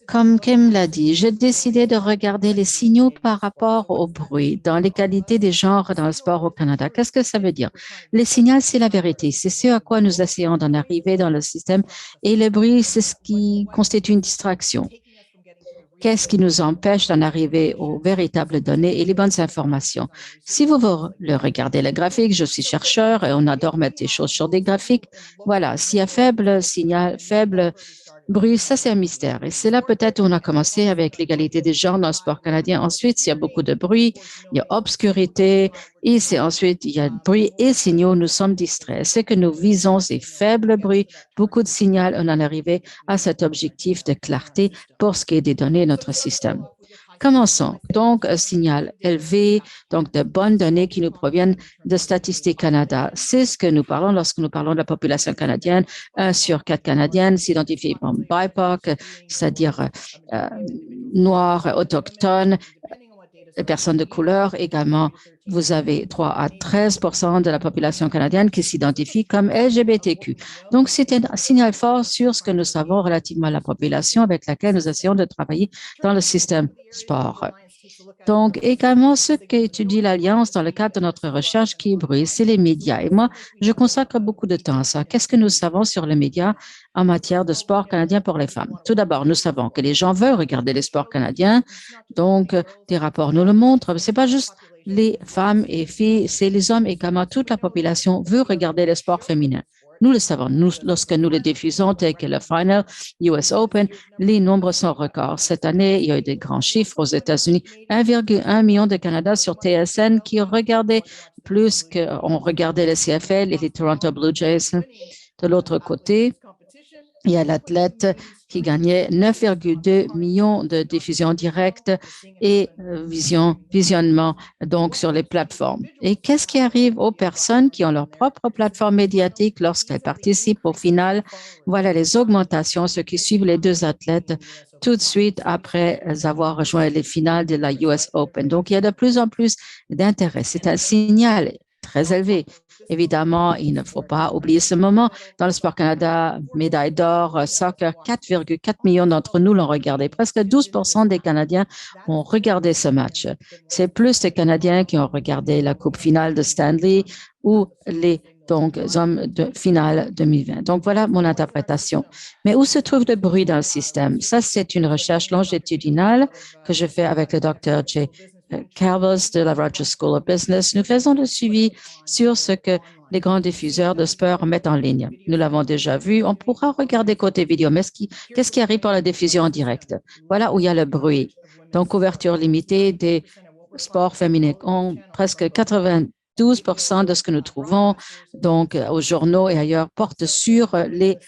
Comme Kim l'a dit, j'ai décidé de regarder les signaux par rapport au bruit dans l'égalité des genres dans le sport au Canada. Qu'est-ce que ça veut dire? Les signaux, c'est la vérité. C'est ce à quoi nous essayons d'en arriver dans le système. Et le bruit, c'est ce qui constitue une distraction. Qu'est-ce qui nous empêche d'en arriver aux véritables données et les bonnes informations? Si le regardez le graphique, je suis chercheur et on adore mettre des choses sur des graphiques. Voilà, s'il y a faible signal, faible bruit, ça c'est un mystère. Et c'est là peut-être où on a commencé avec l'égalité des genres dans le sport canadien. Ensuite, il y a beaucoup de bruit, il y a obscurité, et c'est ensuite, il y a bruit et signaux, nous sommes distraits. Ce que nous visons, c'est faible bruit, beaucoup de signal, on en est arrivé à cet objectif de clarté pour ce qui est des données de notre système. Commençons. Donc, un signal élevé, donc de bonnes données qui nous proviennent de Statistique Canada. C'est ce que nous parlons lorsque nous parlons de la population canadienne. 1 sur 4 Canadiennes s'identifient comme BIPOC, c'est-à-dire euh, noirs, autochtones, les personnes de couleur également. Vous avez 3 à 13% de la population canadienne qui s'identifie comme LGBTQ. Donc, c'est un signal fort sur ce que nous savons relativement à la population avec laquelle nous essayons de travailler dans le système sport. Donc, également, ce qu'étudie l'Alliance dans le cadre de notre recherche qui est bruit, c'est les médias. Et moi, je consacre beaucoup de temps à ça. Qu'est-ce que nous savons sur les médias en matière de sport canadien pour les femmes? Tout d'abord, nous savons que les gens veulent regarder les sports canadiens. Donc, des rapports nous le montrent. C'est pas juste les femmes et filles, c'est les hommes également. Toute la population veut regarder les sports féminins. Nous le savons. Nous, lorsque nous le diffusons, tel que le Final US Open, les nombres sont records. Cette année, il y a eu des grands chiffres aux États-Unis. 1,1 million de Canadiens sur TSN qui regardaient plus qu'on regardait le CFL et les Toronto Blue Jays. De l'autre côté, il y a l'athlète qui gagnait 9,2 millions de diffusions directes et visionnement donc sur les plateformes. Et qu'est-ce qui arrive aux personnes qui ont leur propre plateforme médiatique lorsqu'elles participent au final? Voilà les augmentations, ceux qui suivent les deux athlètes tout de suite après avoir rejoint les finales de la US Open. Donc, il y a de plus en plus d'intérêt. C'est un signal très élevé. Évidemment, il ne faut pas oublier ce moment. Dans le Sport Canada, médaille d'or, soccer, 4,4 millions d'entre nous l'ont regardé. Presque 12% des Canadiens ont regardé ce match. C'est plus de Canadiens qui ont regardé la Coupe finale de Stanley ou les hommes de finale 2020. Donc, voilà mon interprétation. Mais où se trouve le bruit dans le système? Ça, c'est une recherche longitudinale que je fais avec le docteur J. Carvels de la Rogers School of Business. Nous faisons le suivi sur ce que les grands diffuseurs de sport mettent en ligne. Nous l'avons déjà vu. On pourra regarder côté vidéo, mais qu'est-ce qui arrive pour la diffusion en direct? Voilà où il y a le bruit. Donc, couverture limitée des sports féminins. Presque 92% de ce que nous trouvons donc aux journaux et ailleurs porte sur les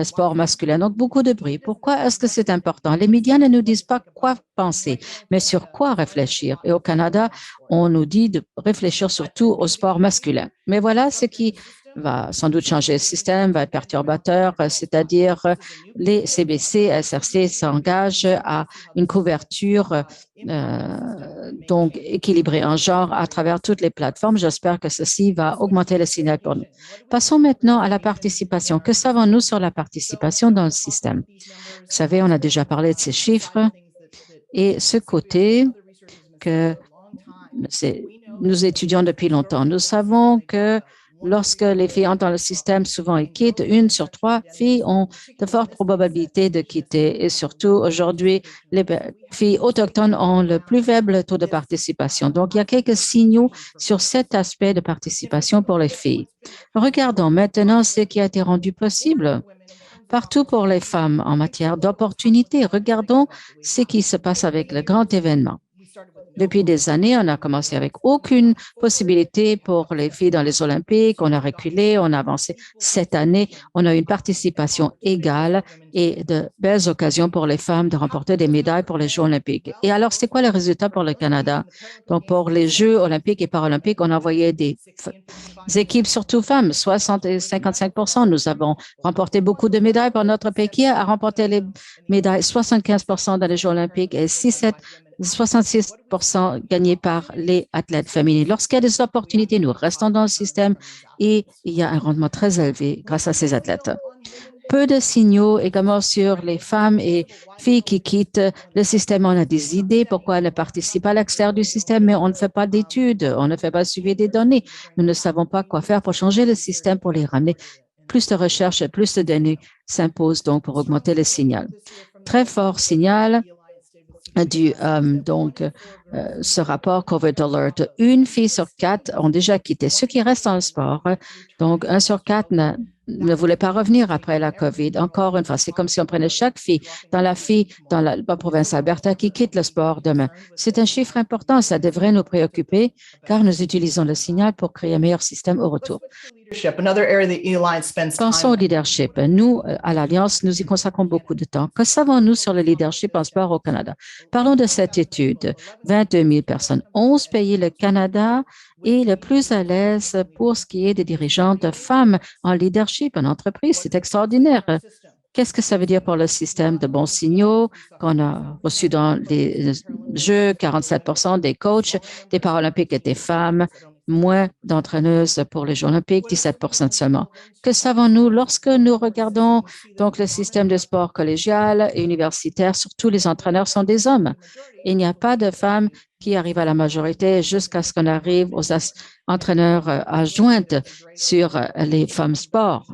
sport masculin. Donc, beaucoup de bruit. Pourquoi est-ce que c'est important? Les médias ne nous disent pas quoi penser, mais sur quoi réfléchir. Et au Canada, on nous dit de réfléchir surtout au sport masculin. Mais voilà ce qui va sans doute changer le système, va être perturbateur, c'est-à-dire les CBC, SRC s'engagent à une couverture donc équilibrée en genre à travers toutes les plateformes. J'espère que ceci va augmenter le signal pour nous. Passons maintenant à la participation. Que savons-nous sur la participation dans le système? Vous savez, on a déjà parlé de ces chiffres et ce côté que nous étudions depuis longtemps. Nous savons que lorsque les filles entrent dans le système, souvent elles quittent. 1 sur 3 filles ont de fortes probabilités de quitter. Et surtout, aujourd'hui, les filles autochtones ont le plus faible taux de participation. Donc, il y a quelques signaux sur cet aspect de participation pour les filles. Regardons maintenant ce qui a été rendu possible partout pour les femmes en matière d'opportunités. Regardons ce qui se passe avec le grand événement. Depuis des années, on a commencé avec aucune possibilité pour les filles dans les Olympiques. On a reculé, on a avancé. Cette année, on a une participation égale et de belles occasions pour les femmes de remporter des médailles pour les Jeux olympiques. Et alors, c'est quoi le résultat pour le Canada? Donc, pour les Jeux olympiques et paralympiques, on a envoyé des équipes, surtout femmes, 60 et 55%. Nous avons remporté beaucoup de médailles pour notre pays qui a remporté les médailles, 75% dans les Jeux olympiques et 66% gagnés par les athlètes féminines. Lorsqu'il y a des opportunités, nous restons dans le système et il y a un rendement très élevé grâce à ces athlètes. Peu de signaux également sur les femmes et filles qui quittent le système. On a des idées pourquoi elles participent à l'extérieur du système, mais on ne fait pas d'études, on ne fait pas suivi des données. Nous ne savons pas quoi faire pour changer le système, pour les ramener. Plus de recherche, plus de données s'imposent donc pour augmenter le signal. Très fort signal ce rapport COVID Alert. Une fille sur quatre ont déjà quitté. Ceux qui restent dans le sport, donc un sur quatre ne voulait pas revenir après la COVID. Encore une fois, c'est comme si on prenait chaque fille dans la province d'Alberta qui quitte le sport demain. C'est un chiffre important, ça devrait nous préoccuper car nous utilisons le signal pour créer un meilleur système au retour. Pensons au leadership. Nous, à l'Alliance, nous y consacrons beaucoup de temps. Que savons-nous sur le leadership en sport au Canada? Parlons de cette étude. 22 000 personnes, 11 pays, le Canada est le plus à l'aise pour ce qui est des dirigeantes femmes en leadership en entreprise. C'est extraordinaire. Qu'est-ce que ça veut dire pour le système de bons signaux qu'on a reçu dans les Jeux? 47% des coachs des Paralympiques étaient femmes, moins d'entraîneuses pour les Jeux olympiques, 17% seulement. Que savons-nous lorsque nous regardons donc le système de sport collégial et universitaire? Surtout les entraîneurs sont des hommes. Il n'y a pas de femmes qui arrivent à la majorité jusqu'à ce qu'on arrive aux entraîneurs adjointes sur les femmes sport.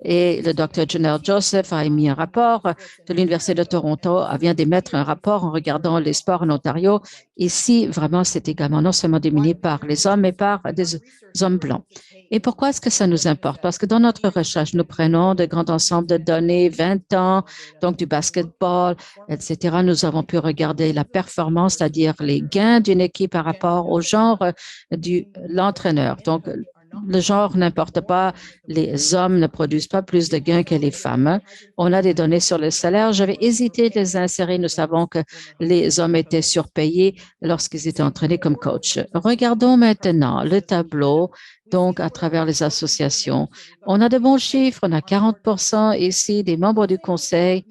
Et le Dr. Janelle Joseph a émis un rapport de l'Université de Toronto, vient d'émettre un rapport en regardant les sports en Ontario. Ici, vraiment, c'est également non seulement dominé par les hommes, mais par des hommes blancs. Et pourquoi est-ce que ça nous importe? Parce que dans notre recherche, nous prenons de grands ensembles de données, 20 ans, donc du basketball, etc. Nous avons pu regarder la performance, c'est-à-dire les gains d'une équipe par rapport au genre de l'entraîneur. Donc, le genre n'importe pas, les hommes ne produisent pas plus de gains que les femmes. On a des données sur le salaire. J'avais hésité de les insérer. Nous savons que les hommes étaient surpayés lorsqu'ils étaient entraînés comme coach. Regardons maintenant le tableau, donc à travers les associations. On a de bons chiffres. On a 40% ici des membres du conseil.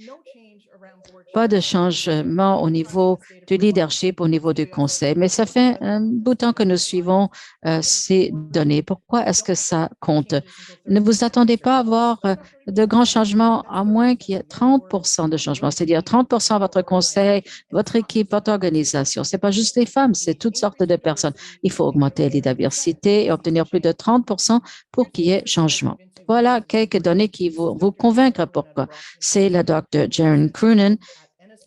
Pas de changement au niveau du leadership, au niveau du conseil, mais ça fait un bout de temps que nous suivons ces données. Pourquoi est-ce que ça compte? Ne vous attendez pas à avoir de grands changements, à moins qu'il y ait 30% de changements, c'est-à-dire 30% de votre conseil, votre équipe, votre organisation. C'est pas juste les femmes, c'est toutes sortes de personnes. Il faut augmenter les diversités et obtenir plus de 30% pour qu'il y ait changement. Voilà quelques données qui vont vous convaincre pourquoi. C'est le Dr. Jaren Croonan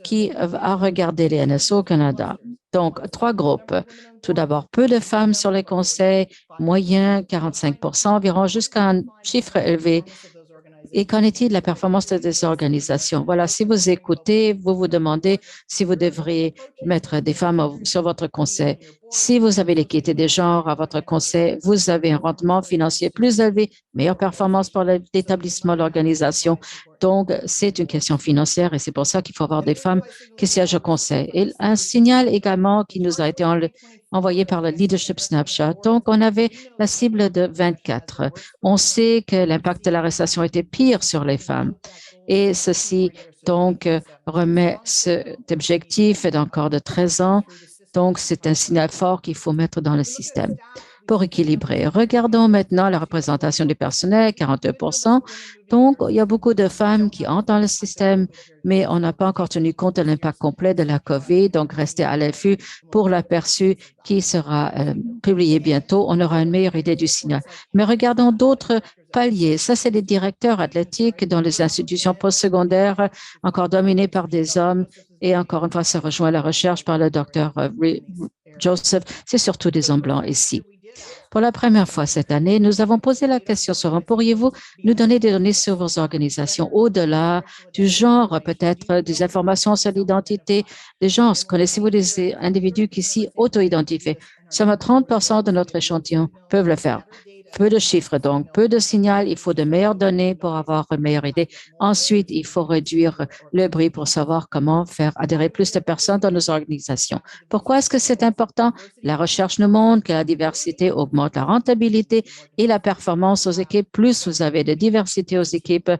qui a regardé les NSO au Canada. Donc, trois groupes. Tout d'abord, peu de femmes sur les conseils, moyen 45% environ, jusqu'à un chiffre élevé. Et qu'en est-il de la performance des organisations? Voilà, si vous écoutez, vous vous demandez si vous devriez mettre des femmes sur votre conseil. Si vous avez l'équité des genres à votre conseil, vous avez un rendement financier plus élevé, meilleure performance pour l'établissement de l'organisation. Donc, c'est une question financière et c'est pour ça qu'il faut avoir des femmes qui siègent au conseil. Et un signal également qui nous a été envoyé par le Leadership Snapshot. Donc, on avait la cible de 24. On sait que l'impact de l'arrestation était pire sur les femmes. Et ceci, donc, remet cet objectif d'encore de 13 ans. Donc, c'est un signal fort qu'il faut mettre dans le système pour équilibrer. Regardons maintenant la représentation du personnel, 42%. Donc, il y a beaucoup de femmes qui entrent dans le système, mais on n'a pas encore tenu compte de l'impact complet de la COVID. Donc, restez à l'affût pour l'aperçu qui sera publié bientôt. On aura une meilleure idée du signal. Mais regardons d'autres paliers. Ça, c'est les directeurs athlétiques dans les institutions postsecondaires, encore dominées par des hommes. Et encore une fois, ça rejoint la recherche par le docteur Joseph. C'est surtout des hommes blancs ici. Pour la première fois cette année, nous avons posé la question suivante. Pourriez-vous nous donner des données sur vos organisations au-delà du genre, peut-être des informations sur l'identité des gens? Connaissez-vous des individus qui s'y auto-identifient? Seulement 30% de notre échantillon peuvent le faire. Peu de chiffres, donc peu de signal. Il faut de meilleures données pour avoir une meilleure idée. Ensuite, il faut réduire le bruit pour savoir comment faire adhérer plus de personnes dans nos organisations. Pourquoi est-ce que c'est important? La recherche nous montre que la diversité augmente la rentabilité et la performance aux équipes. Plus vous avez de diversité aux équipes,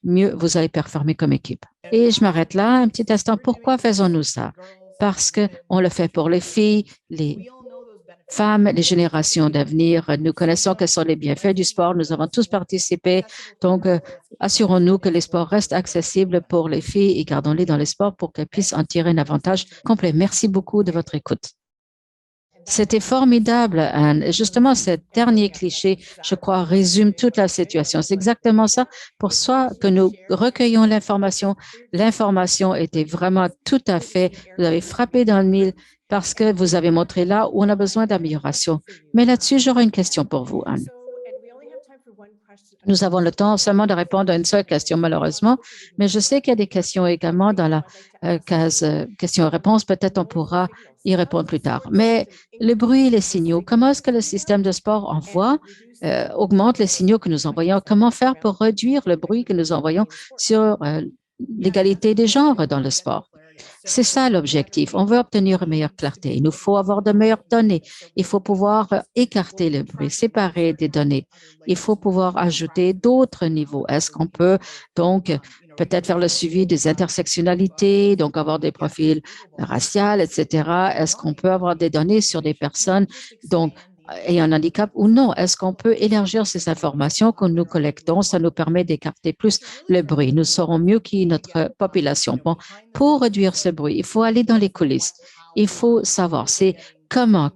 mieux vous allez performer comme équipe. Et je m'arrête là un petit instant. Pourquoi faisons-nous ça? Parce qu'on le fait pour les filles, femmes, les générations d'avenir. Nous connaissons quels sont les bienfaits du sport. Nous avons tous participé. Donc, assurons-nous que les sports restent accessibles pour les filles et gardons-les dans les sports pour qu'elles puissent en tirer un avantage complet. Merci beaucoup de votre écoute. C'était formidable, Anne. Et justement, ce dernier cliché, je crois, résume toute la situation. C'est exactement ça. Pour soi que nous recueillons l'information. L'information était vraiment tout à fait, vous avez frappé dans le mille parce que vous avez montré là où on a besoin d'amélioration. Mais là-dessus, j'aurais une question pour vous, Anne. Nous avons le temps seulement de répondre à une seule question, malheureusement, mais je sais qu'il y a des questions également dans la case questions-réponses. Peut-être on pourra y répondre plus tard. Mais le bruit et les signaux, comment est-ce que le système de sport envoie, augmente les signaux que nous envoyons? Comment faire pour réduire le bruit que nous envoyons sur l'égalité des genres dans le sport? C'est ça l'objectif. On veut obtenir une meilleure clarté. Il nous faut avoir de meilleures données. Il faut pouvoir écarter le bruit, séparer des données. Il faut pouvoir ajouter d'autres niveaux. Est-ce qu'on peut donc peut-être faire le suivi des intersectionnalités, donc avoir des profils raciaux, etc. Est-ce qu'on peut avoir des données sur des personnes donc ayant un handicap ou non? Est-ce qu'on peut élargir ces informations que nous collectons? Ça nous permet d'écarter plus le bruit. Nous saurons mieux qui est notre population. Bon, pour réduire ce bruit, il faut aller dans les coulisses. Il faut savoir, c'est comment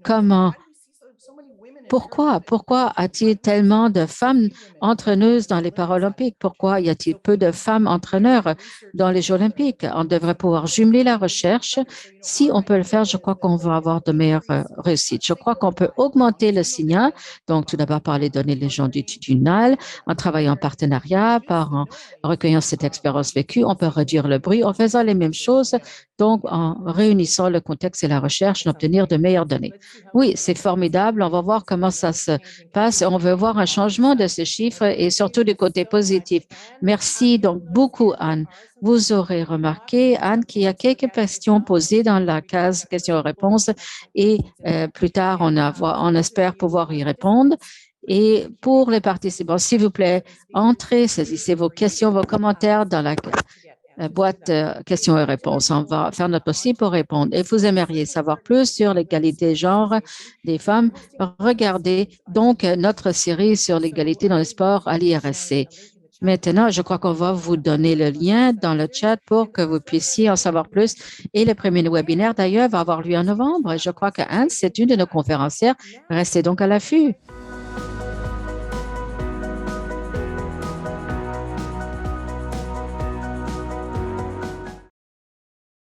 pourquoi a-t-il tellement de femmes entraîneuses dans les Paralympiques? Pourquoi y a-t-il peu de femmes entraîneurs dans les Jeux olympiques? On devrait pouvoir jumeler la recherche. Si on peut le faire, je crois qu'on va avoir de meilleures réussites. Je crois qu'on peut augmenter le signal. Donc, tout d'abord par les données longitudinales, en travaillant en partenariat, en recueillant cette expérience vécue. On peut réduire le bruit en faisant les mêmes choses, donc en réunissant le contexte et la recherche, d'obtenir de meilleures données. Oui, c'est formidable. On va voir comment ça se passe. On veut voir un changement de ces chiffres et surtout du côté positif. Merci donc beaucoup, Anne. Vous aurez remarqué, Anne, qu'il y a quelques questions posées dans la case questions-réponses et plus tard, on espère pouvoir y répondre. Et pour les participants, s'il vous plaît, entrez, saisissez vos questions, vos commentaires dans la boîte questions et réponses. On va faire notre possible pour répondre. Et vous aimeriez savoir plus sur l'égalité de genre des femmes, regardez donc notre série sur l'égalité dans le sport à l'IRSC. Maintenant, je crois qu'on va vous donner le lien dans le chat pour que vous puissiez en savoir plus. Et le premier webinaire, d'ailleurs, va avoir lieu en novembre. Je crois que Anne, c'est une de nos conférencières. Restez donc à l'affût.